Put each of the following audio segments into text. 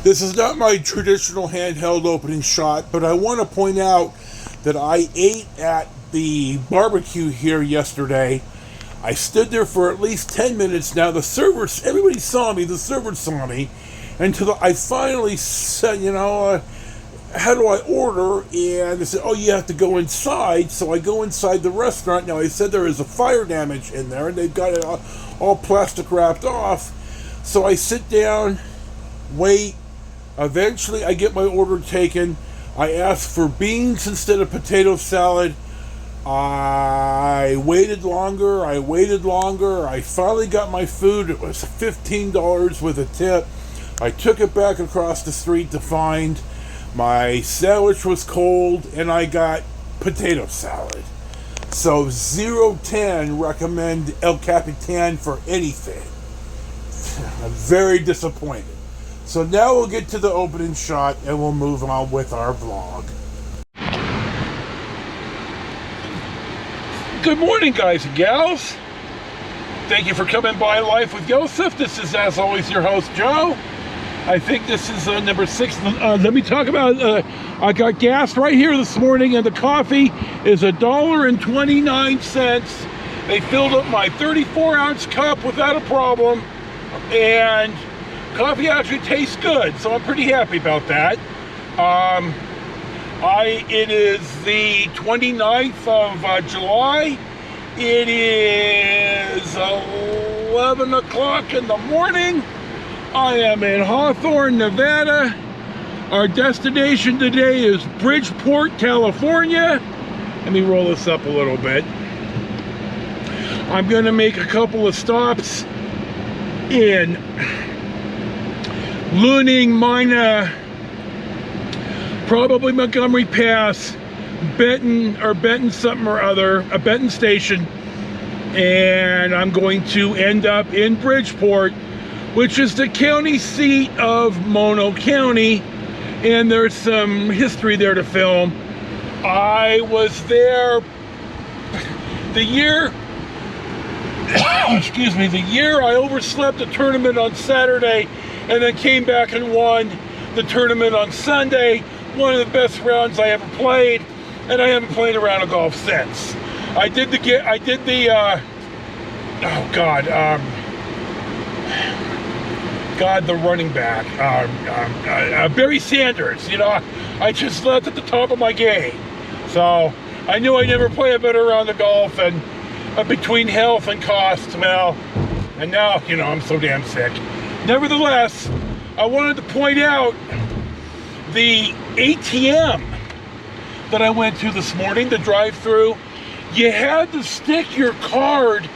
This is not my traditional handheld opening shot, but I want to point out that I ate at the barbecue here yesterday. I stood there for at least 10 minutes. Now the servers, everybody saw me, the servers saw me, until I finally said, how do I order? And they said, oh, you have to go inside. So I go inside the restaurant. Now I said there is a fire damage in there, and they've got it all plastic wrapped off. So I sit down, wait. Eventually, I get my order taken. I asked for beans instead of potato salad. I waited longer. I finally got my food. It was $15 with a tip. I took it back across the street to find my sandwich was cold, and I got potato salad. So 0-10 recommend El Capitan for anything. I'm very disappointed. So now we'll get to the opening shot and we'll move on with our vlog. Good morning, guys and gals. Thank you for coming by Life with Joseph. This is, as always, your host, Joe. I think this is number 6. Let me talk about, I got gas right here this morning, and the coffee is $1.29. They filled up my 34-ounce cup without a problem, and coffee actually tastes good, so I'm pretty happy about that. It is the 29th of July. It is 11 o'clock in the morning. I am in Hawthorne, Nevada. Our destination today is Bridgeport, California. Let me roll this up a little bit. I'm going to make a couple of stops in Luning, Mina, probably Montgomery Pass, Benton something or other, a Benton station, and I'm going to end up in Bridgeport, which is the county seat of Mono County, and there's some history there to film. I was there the year I overslept the tournament on Saturday and then came back and won the tournament on Sunday. One of the best rounds I ever played, and I haven't played a round of golf since. The running back, Barry Sanders. I just left at the top of my game. So I knew I'd never play a better round of golf, and between health and cost, and now, I'm so damn sick. Nevertheless, I wanted to point out the ATM that I went to this morning, the drive-through. You had to stick your card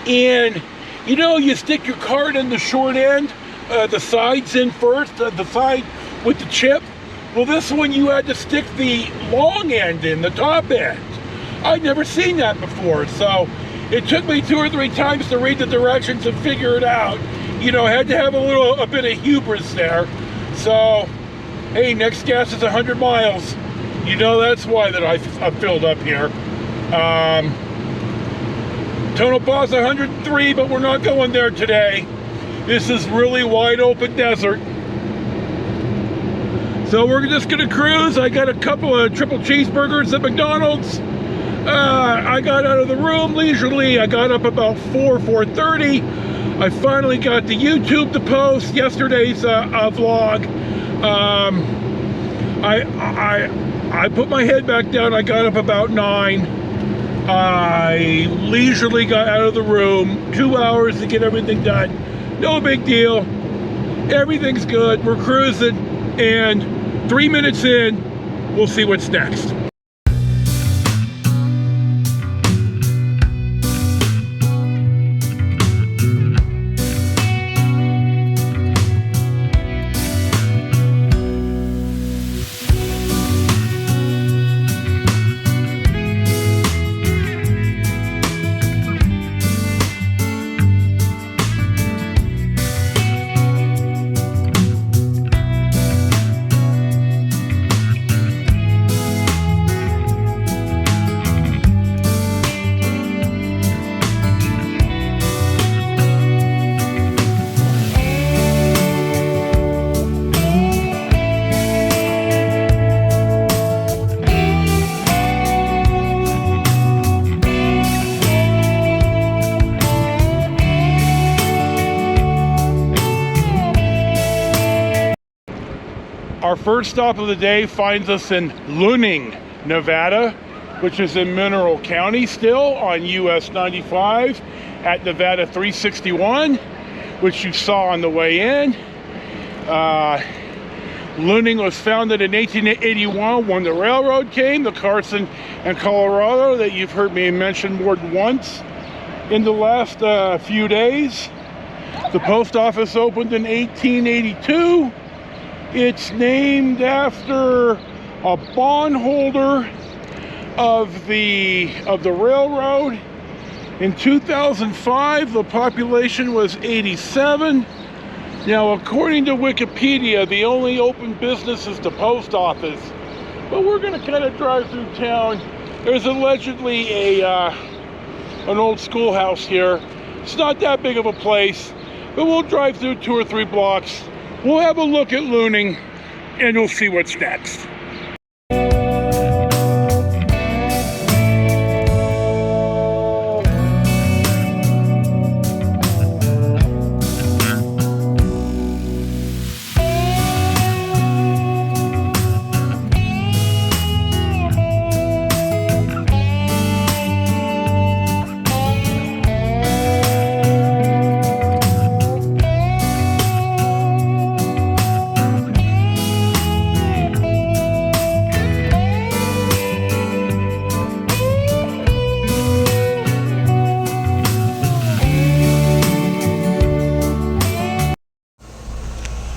in, you stick your card in the short end, the sides in first, the side with the chip. Well, this one you had to stick the long end in, the top end. I'd never seen that before, so it took me 2 or 3 times to read the directions and figure it out. I had to have a bit of hubris there. So, hey, next gas is 100 miles. That's why that I filled up here. Tonopah's 103, but we're not going there today. This is really wide open desert. So we're just gonna cruise. I got a couple of triple cheeseburgers at McDonald's. I got out of the room leisurely. I got up about 4:30. I finally got the YouTube to post yesterday's vlog. I put my head back down. I got up about 9. I leisurely got out of the room. 2 hours to get everything done. No big deal. Everything's good. We're cruising, and 3 minutes in, we'll see what's next. Our first stop of the day finds us in Luning, Nevada, which is in Mineral County still on US 95 at Nevada 361, which you saw on the way in. Luning was founded in 1881 when the railroad came, the Carson and Colorado, that you've heard me mention more than once in the last few days. The post office opened in 1882. It's named after a bondholder of the railroad. In 2005, the population was 87. Now, according to Wikipedia, the only open business is the post office. But we're going to kind of drive through town. There's allegedly an old schoolhouse here. It's not that big of a place, but we'll drive through 2 or 3 blocks. We'll have a look at Luning, and we'll see what's next.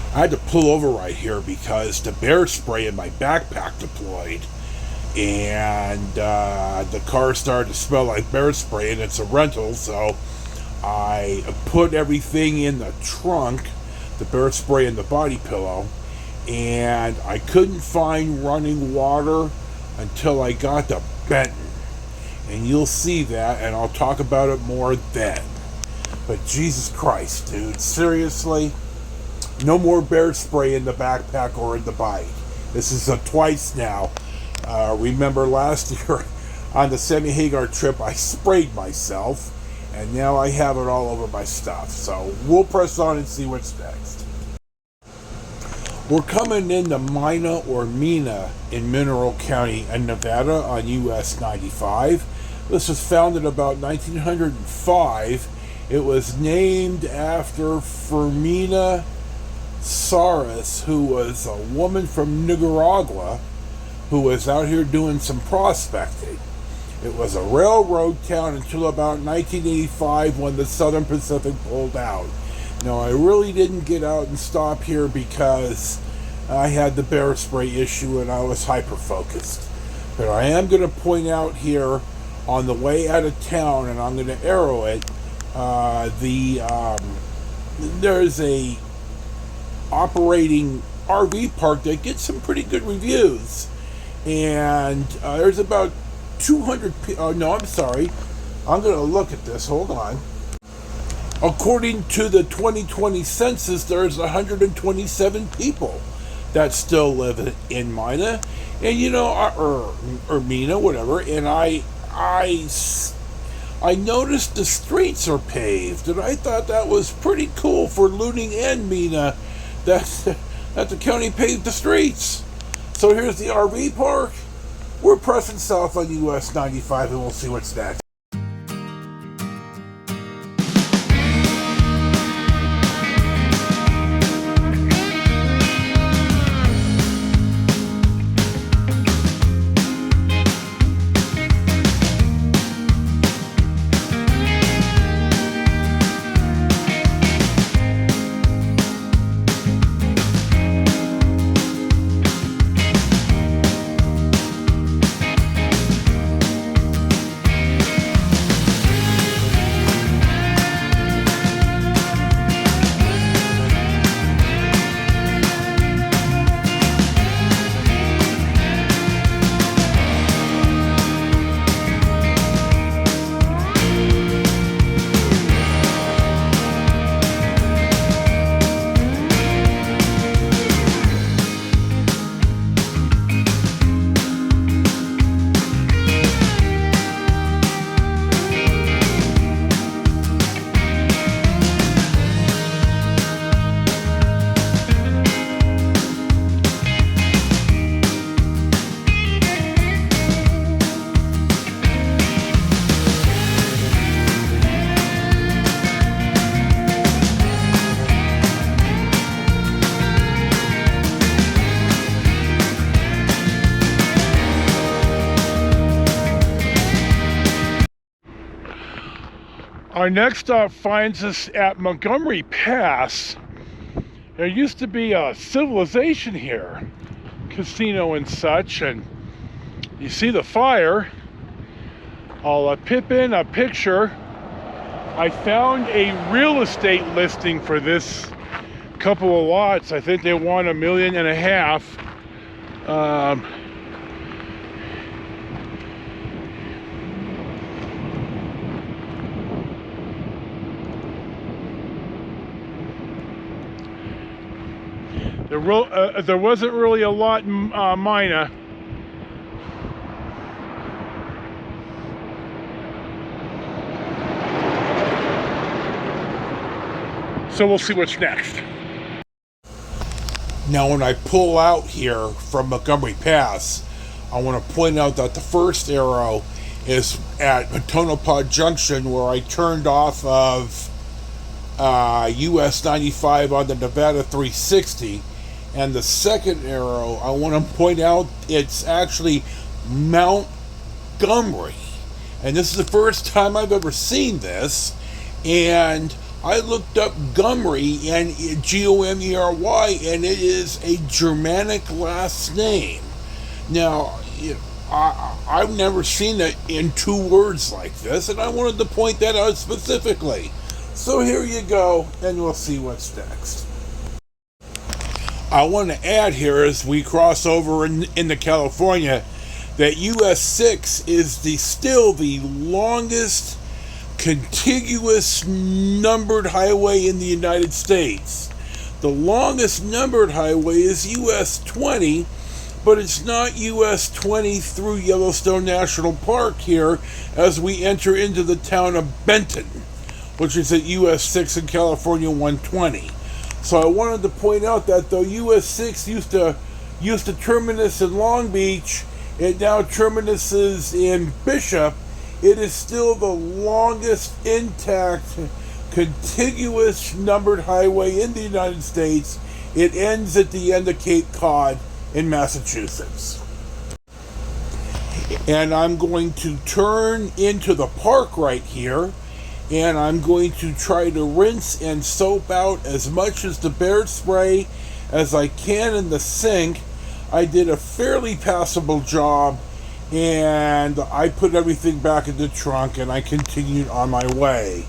I had to pull over right here because the bear spray in my backpack deployed, and the car started to smell like bear spray, and it's a rental, so I put everything in the trunk, the bear spray and the body pillow, and I couldn't find running water until I got to Benton, and you'll see that, and I'll talk about it more then. But Jesus Christ, dude, seriously? No more bear spray in the backpack or in the bike. This is twice now. Remember last year on the Semi-Hagar trip, I sprayed myself, and now I have it all over my stuff. So we'll press on and see what's next. We're coming into Mina or Mina in Mineral County in Nevada on US 95. This was founded about 1905. It was named after Fermina Saras, who was a woman from Nicaragua who was out here doing some prospecting. It was a railroad town until about 1985 when the Southern Pacific pulled out. Now, I really didn't get out and stop here because I had the bear spray issue and I was hyper-focused. But I am going to point out here on the way out of town, and I'm going to arrow it, there's a operating RV park that gets some pretty good reviews, and there's about 200 no, I'm sorry, I'm going to look at this, hold on. According to the 2020 census, there's 127 people that still live in Mina, and you know, or Mina, whatever, and I noticed the streets are paved, and I thought that was pretty cool for Luning and Mina, that the county paved the streets. So here's the RV park. We're pressing south on US 95, and we'll see what's next. Our next stop finds us at Montgomery Pass. There used to be a civilization here, casino and such, and you see the fire. I'll pip in a picture. I found a real estate listing for this couple of lots. I think they want $1.5 million. There wasn't really a lot in Mina. So we'll see what's next. Now when I pull out here from Montgomery Pass, I want to point out that the first arrow is at Tonopah Junction, where I turned off of US 95 on the Nevada 360. And the second arrow, I want to point out, it's actually Montgomery. And this is the first time I've ever seen this. And I looked up Gomery, and Gomery, and it is a Germanic last name. Now, I've never seen it in 2 words like this, and I wanted to point that out specifically. So here you go, and we'll see what's next. I want to add here, as we cross over into California, that US 6 is still the longest contiguous numbered highway in the United States. The longest numbered highway is US 20, but it's not US 20 through Yellowstone National Park here as we enter into the town of Benton, which is at US 6 in California 120. So I wanted to point out that though US 6 used to terminus in Long Beach, it now terminuses in Bishop. It is still the longest intact contiguous numbered highway in the United States. It ends at the end of Cape Cod in Massachusetts. And I'm going to turn into the park right here, and I'm going to try to rinse and soap out as much as the bear spray as I can in the sink. I did a fairly passable job, and I put everything back in the trunk, and I continued on my way.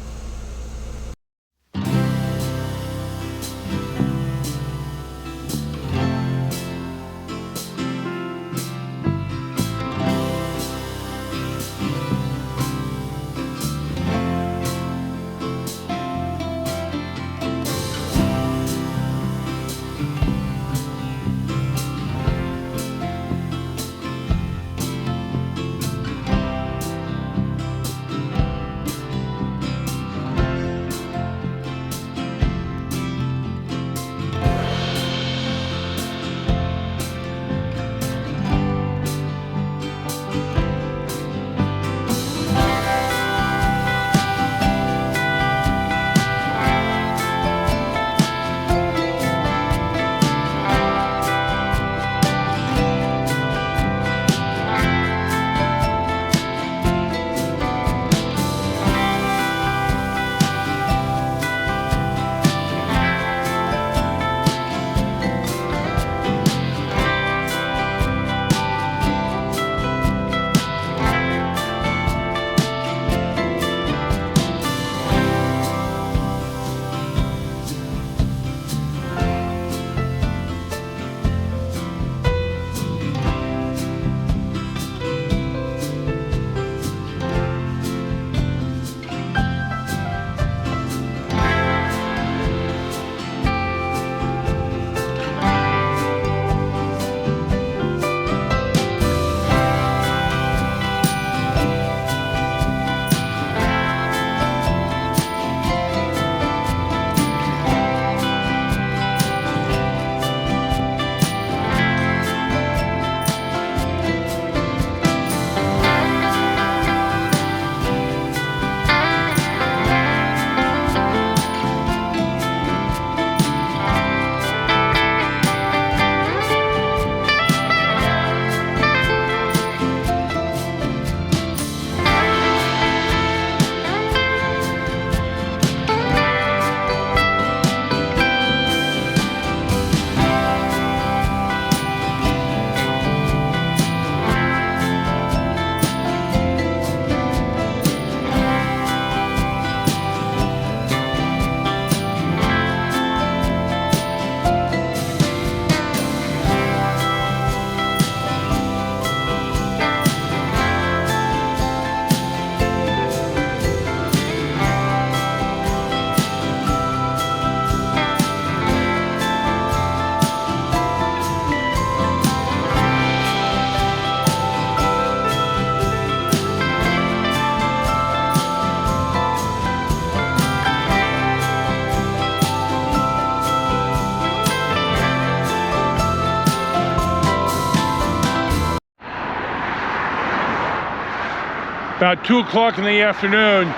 About 2 o'clock in the afternoon.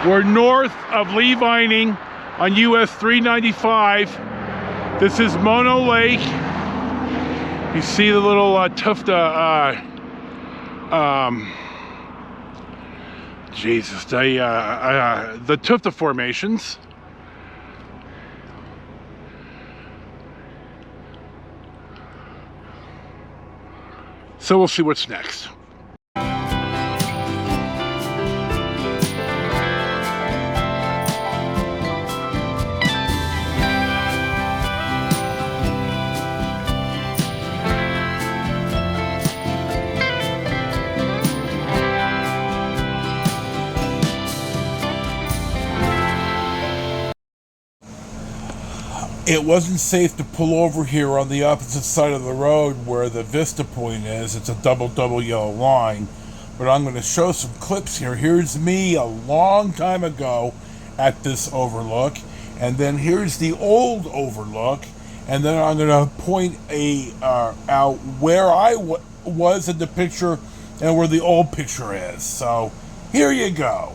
We're north of Lee Vining on US 395. This is Mono Lake. You see the little the tufa formations. So we'll see what's next. It wasn't safe to pull over here on the opposite side of the road where the Vista Point is. It's a double yellow line. But I'm going to show some clips here. Here's me a long time ago at this overlook. And then here's the old overlook. And then I'm going to point out where I was in the picture and where the old picture is. So here you go.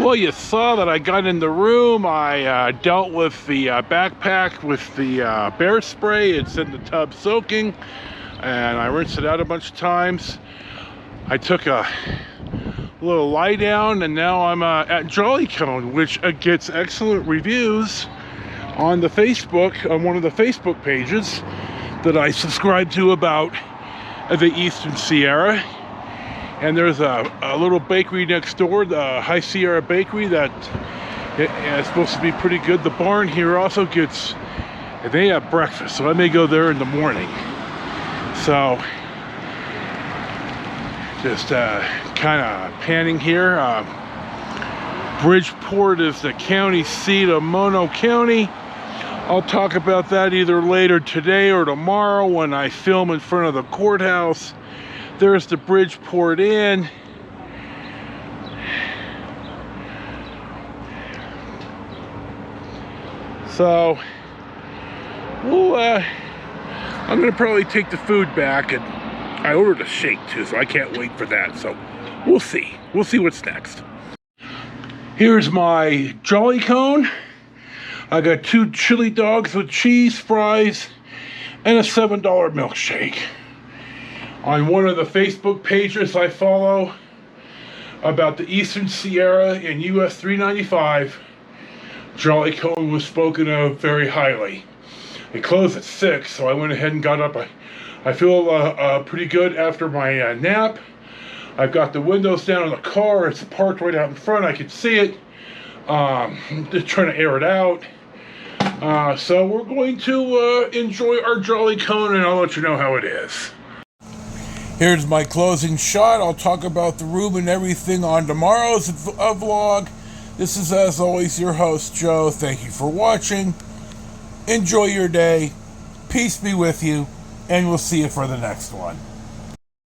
Well, you saw that I got in the room. I dealt with the backpack with the bear spray. It's in the tub soaking, and I rinsed it out a bunch of times. I took a little lie down, and now I'm at Jolly Cone, which gets excellent reviews on the Facebook, on one of the Facebook pages that I subscribe to about the Eastern Sierra. And there's a little bakery next door, the High Sierra Bakery, that is supposed to be pretty good. The barn here also gets, they have breakfast, so I may go there in the morning. So, just kind of panning here. Bridgeport is the county seat of Mono County. I'll talk about that either later today or tomorrow when I film in front of the courthouse. There's the Bridgeport Inn. So, we'll, I'm gonna probably take the food back, and I ordered a shake too, so I can't wait for that. So, we'll see. We'll see what's next. Here's my Jolly Cone. I got 2 chili dogs with cheese, fries, and a $7 milkshake. On one of the Facebook pages I follow about the Eastern Sierra in US 395, Jolly Cone was spoken of very highly. It closed at 6, so I went ahead and got up. I feel pretty good after my nap. I've got the windows down in the car. It's parked right out in front. I can see it. Just trying to air it out. So we're going to enjoy our Jolly Cone, and I'll let you know how it is. Here's my closing shot. I'll talk about the room and everything on tomorrow's vlog. This is, as always, your host, Joe. Thank you for watching. Enjoy your day. Peace be with you, and we'll see you for the next one.